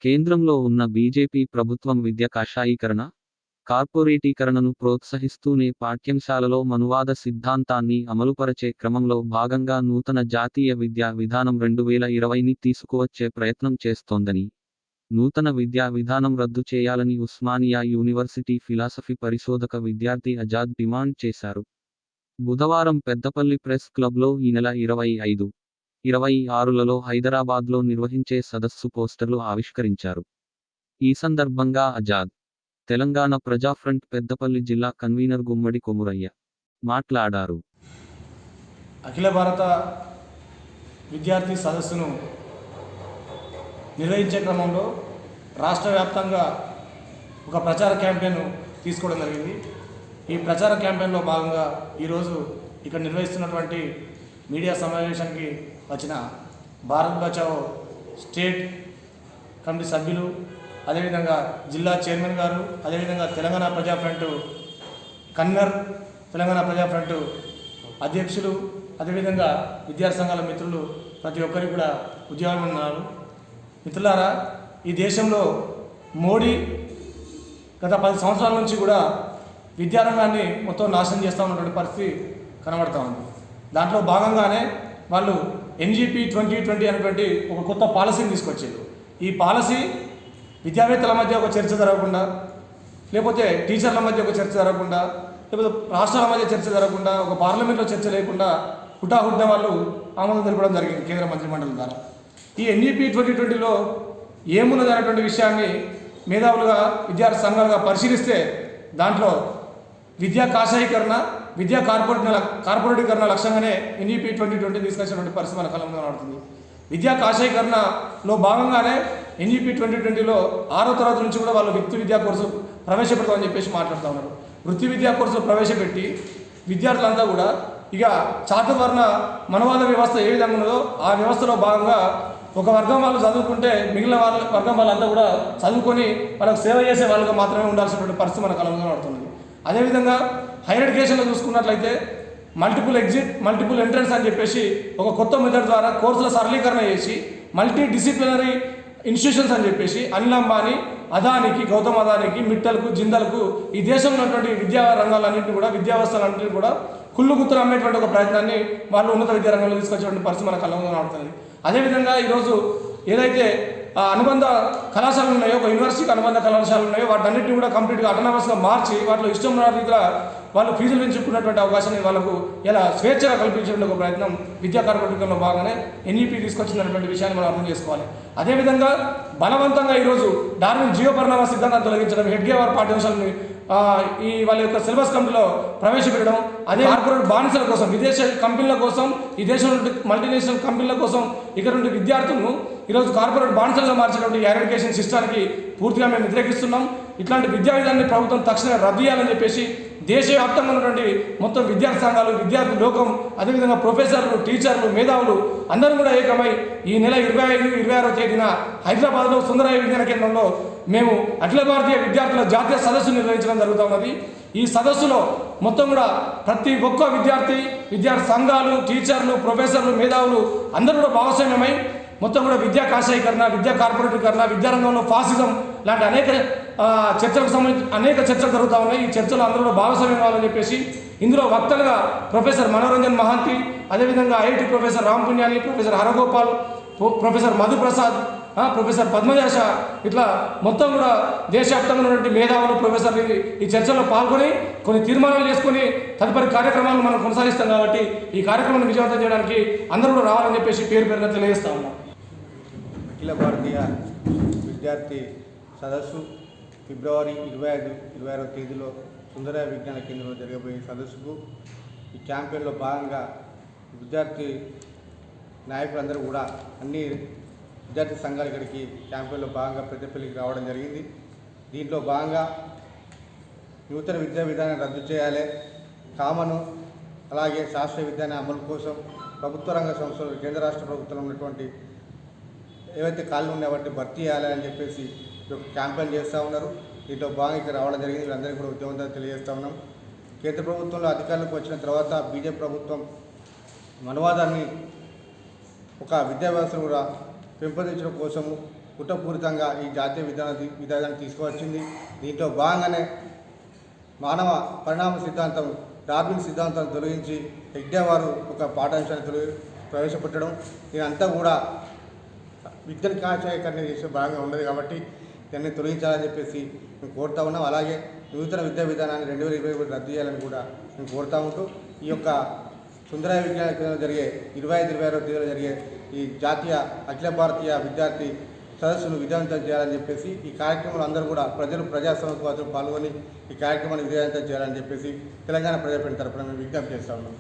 కేంద్రంలో ఉన్న బీజేపీ ప్రభుత్వం విద్య కాషాయీకరణ, కార్పొరేటీకరణను ప్రోత్సహిస్తూనే పాఠ్యాంశాలలో మనువాద సిద్ధాంతాన్ని అమలుపరచే క్రమంలో భాగంగా నూతన జాతీయ విద్యా విధానం 2020ని తీసుకువచ్చే ప్రయత్నం చేస్తోందని, నూతన విద్యా విధానం రద్దు చేయాలని ఉస్మానియా యూనివర్సిటీ ఫిలాసఫీ పరిశోధక విద్యార్థి ఆజాద్ డిమాండ్ చేశారు. బుధవారం పెద్దపల్లి ప్రెస్ క్లబ్లో ఈ నెల 25, 26లలో హైదరాబాద్లో నిర్వహించే సదస్సు పోస్టర్లు ఆవిష్కరించారు. ఈ సందర్భంగా ఆజాద్, తెలంగాణ ప్రజాఫ్రంట్ పెద్దపల్లి జిల్లా కన్వీనర్ గుమ్మడి కొమురయ్య మాట్లాడారు. అఖిల భారత విద్యార్థి సదస్సును నిర్వహించే క్రమంలో రాష్ట్ర వ్యాప్తంగా ఒక ప్రచార క్యాంపెయిన్ తీసుకోవడం జరిగింది. ఈ ప్రచార క్యాంపెయిన్లో భాగంగా ఈరోజు ఇక్కడ నిర్వహిస్తున్నటువంటి మీడియా సమావేశానికి వచ్చిన భారత్ బచావో స్టేట్ కమిటీ సభ్యులు, అదేవిధంగా జిల్లా చైర్మన్ గారు, అదేవిధంగా తెలంగాణ ప్రజా ఫ్రంట్ కన్వీనర్, తెలంగాణ ప్రజా ఫ్రంట్ అధ్యక్షులు, అదేవిధంగా విద్యార్థి సంఘాల మిత్రులు ప్రతి ఒక్కరికి కూడా ఉద్యోగాలు ఉన్నారు. మిత్రులారా, ఈ దేశంలో మోడీ గత 10 సంవత్సరాల నుంచి కూడా విద్యారంగాన్ని మొత్తం నాశనం చేస్తూ ఉన్నటువంటి పరిస్థితి కనబడుతూ ఉంది. దాంట్లో భాగంగానే వాళ్ళు NGP 2020 అనేటువంటి ఒక కొత్త పాలసీని తీసుకొచ్చారు. ఈ పాలసీ విద్యావేత్తల మధ్య ఒక చర్చ జరగకుండా, లేకపోతే టీచర్ల మధ్య ఒక చర్చ జరగకుండా, లేకపోతే రాష్ట్రాల మధ్య చర్చ జరగకుండా, ఒక పార్లమెంట్లో చర్చ లేకుండా హుటాహుటిన వాళ్ళు ఆమోదం తెలపడం జరిగింది కేంద్ర మంత్రిమండలి ద్వారా. ఈ NGP 2020లో ఏమున్నది అనేటువంటి విషయాన్ని మేధావులుగా విద్యార్థి సంఘాలుగా పరిశీలిస్తే దాంట్లో విద్యా కాషాయీకరణ, విద్యా కార్పొరేటీకరణ లక్ష్యంగానే NGP 2020 తీసుకొచ్చినటువంటి పరిస్థితి మన కళ్ళ ముందు కనబడుతుంది. విద్యా కాషాయీకరణలో భాగంగానే NGP 2020లో 6వ తరగతి నుంచి కూడా వాళ్ళు వృత్తి విద్యా కోర్సు ప్రవేశపెడతామని చెప్పేసి మాట్లాడుతూ ఉన్నారు. వృత్తి విద్యా కోర్సులు ప్రవేశపెట్టి విద్యార్థులంతా కూడా ఇక చాతుర్వర్ణ మనవాద వ్యవస్థ ఏ విధంగా ఉన్నదో ఆ వ్యవస్థలో భాగంగా ఒక వర్గం వాళ్ళు చదువుకుంటే మిగిలిన వర్గం వాళ్ళంతా కూడా చదువుకొని వాళ్ళకు సేవ చేసే వాళ్ళుగా మాత్రమే ఉండాల్సినటువంటి పరిస్థితి మన కళ్ళ ముందు కనబడుతుంది. అదేవిధంగా హైయర్ ఎడ్యుకేషన్లో చూసుకున్నట్లయితే మల్టిపుల్ ఎగ్జిట్, మల్టిపుల్ ఎంట్రన్స్ అని చెప్పేసి ఒక కొత్త మెథడ్ ద్వారా కోర్సుల సరళీకరణ చేసి మల్టీ డిసిప్లినరీ ఇన్స్టిట్యూషన్స్ అని చెప్పేసి అనిల్ అంబానీ, అదానికి, గౌతమ్ అదానికి, మిట్టల్కు, జిందల్కు ఈ దేశంలో ఉన్నటువంటి విద్యా రంగాలన్నింటినీ కూడా, విద్యా వ్యవస్థలన్నింటినీ కూడా కుళ్ళు గుర్తులు అమ్మేటువంటి ఒక ప్రయత్నాన్ని వాళ్ళు ఉన్నత విద్యా రంగంలో తీసుకొచ్చేటువంటి పరిస్థితి మన కళ్ళ ముందు కనబడుతుంది. అదేవిధంగా ఈరోజు ఏదైతే అనుబంధ కళాశాలలు ఉన్నాయో, ఒక యూనివర్సిటీకి అనుబంధ కళాశాలలు ఉన్నాయో వాటన్నిటిని కూడా కంప్లీట్గా అటోనమస్గా మార్చి వాటిలో ఇష్టం ఉన్న రీతిగా వాళ్ళు ఫీజులు పెంచుకున్నటువంటి అవకాశాన్ని వాళ్ళకు ఇలా స్వేచ్ఛగా కల్పించేటువంటి ఒక ప్రయత్నం విద్యా కార్పొరేటీకరణలో భాగంగానే NGP తీసుకొచ్చిందనేటువంటి విషయాన్ని మనం అర్థం చేసుకోవాలి. అదేవిధంగా బలవంతంగా ఈరోజు డార్విన్ జీవపరిణామ సిద్ధాంతాన్ని తొలగించడం, హెడ్గేవార్ పాఠ్యాంశాలను ఈ వాళ్ళ యొక్క సిలబస్ కమిటీలో ప్రవేశపెట్టడం, అదే కార్పొరేట్ బానిసల కోసం, విదేశీ కంపెనీల కోసం, ఈ దేశంలో మల్టీనేషనల్ కంపెనీల కోసం ఇక్కడ నుండి విద్యార్థులను ఈరోజు కార్పొరేట్ బానిసలుగా మార్చినటువంటి హైయర్ ఎడ్యుకేషన్ సిస్టానికి పూర్తిగా మేము వ్యతిరేకిస్తున్నాం. ఇట్లాంటి విద్యా విధానాన్ని ప్రభుత్వం తక్షణమే రద్దు చేయాలని చెప్పేసి దేశవ్యాప్తంగా ఉన్నటువంటి మొత్తం విద్యార్థి సంఘాలు, విద్యార్థి లోకం, అదేవిధంగా ప్రొఫెసర్లు, టీచర్లు, మేధావులు అందరూ కూడా ఏకమై ఈ నెల 25, 26వ తేదీన హైదరాబాద్లో సుందరయ్య విజ్ఞాన కేంద్రంలో మేము అఖిల భారతీయ విద్యార్థుల జాతీయ సదస్సు నిర్వహించడం జరుగుతూ ఉన్నది. ఈ సదస్సులో మొత్తం కూడా ప్రతి ఒక్క విద్యార్థి సంఘాలు, టీచర్లు, ప్రొఫెసర్లు, మేధావులు అందరూ కూడా భాగస్వామ్యమై మొత్తం కూడా విద్యా కాషాయీకరణ, విద్యా కార్పొరేటీకరణ, విద్యారంగంలో ఫాసిజం లాంటి అనేక చర్చలకు సంబంధించి అనేక చర్చలు జరుగుతూ ఉన్నాయి. ఈ చర్చలు అందరూ కూడా భాగస్వామ్యం కావాలని చెప్పేసి ఇందులో వక్తలుగా ప్రొఫెసర్ మనోరంజన్ మహాంతి, అదేవిధంగా IIT professor Ram Punyani, professor Haragopal, professor Madhuprasad, professor Padmaja Shaw, ఇట్లా మొత్తం కూడా దేశవ్యాప్తంగా ఉన్నటువంటి మేధావులు, ప్రొఫెసర్లు ఈ చర్చల్లో పాల్గొని కొన్ని తీర్మానాలు చేసుకొని తదుపరి కార్యక్రమాలను మనం కొనసాగిస్తాం. కాబట్టి ఈ కార్యక్రమాన్ని విజయవంతం చేయడానికి అందరూ కూడా రావాలని చెప్పేసి పేరున తెలియజేస్తా ఉన్నాం. అఖిల భారతీయ విద్యార్థి సదస్సు ఫిబ్రవరి 25, 26వ తేదీలో సుందరయ్య విజ్ఞాన కేంద్రంలో జరగబోయే సదస్సుకు ఈ క్యాంపెయిన్లో భాగంగా విద్యార్థి నాయకులందరూ కూడా అన్ని విద్యార్థి సంఘాలు ఇక్కడికి క్యాంపెయిన్లో భాగంగా పెద్దపల్లికి రావడం జరిగింది. దీంట్లో భాగంగా నూతన విద్యా విధానాన్ని రద్దు చేయాలి, కామను అలాగే శాస్త్రీయ విధాన అమలు కోసం ప్రభుత్వ రంగ సంస్థలు, కేంద్ర రాష్ట్ర ప్రభుత్వంలో ఉన్నటువంటి ఏవైతే ఖాళీలు ఉన్నాయో వాటిని భర్తీ చేయాలని చెప్పేసి క్యాంపెయిన్ చేస్తూ ఉన్నారు. దీంట్లో భాగంగా ఇక్కడ రావడం జరిగింది. వీళ్ళందరికీ కూడా ఉద్యమంతో తెలియజేస్తూ ఉన్నాం. కేంద్ర ప్రభుత్వంలో అధికారంలోకి వచ్చిన తర్వాత బీజేపీ ప్రభుత్వం మనవాదాన్ని ఒక విద్యా వ్యవస్థను కూడా పెంపొందించడం కోసము కుట్రపూరితంగా ఈ జాతీయ విధానాన్ని తీసుకువచ్చింది. దీంట్లో భాగంగానే మానవ పరిణామ సిద్ధాంతం డార్విన్ సిద్ధాంతాన్ని తొలగించి హెగ్డే వారు ఒక పాఠ్యాంశాన్ని ప్రవేశపెట్టడం దీనంతా కూడా విద్యను కాషాయకరణ చేసే భాగంగా ఉన్నది. కాబట్టి దాన్ని తొలగించాలని చెప్పేసి మేము కోరుతా ఉన్నాం. అలాగే నూతన విద్యా విధానాన్ని 2021 రద్దు చేయాలని కూడా మేము కోరుతా ఉంటూ ఈ యొక్క సుందరయ్య విజ్ఞాన కేంద్రంలో జరిగే 25-26 తేదీలో జరిగే ఈ జాతీయ అఖిల భారతీయ విద్యార్థి సదస్సును విజయవంతం చేయాలని చెప్పేసి ఈ కార్యక్రమంలో అందరూ కూడా ప్రజాస్వామ్య పాల్గొని ఈ కార్యక్రమాన్ని విజయవంతం చేయాలని చెప్పేసి తెలంగాణ ప్రజాప్రతినిధుల తరపున మేము విజ్ఞప్తి చేస్తా ఉన్నాం.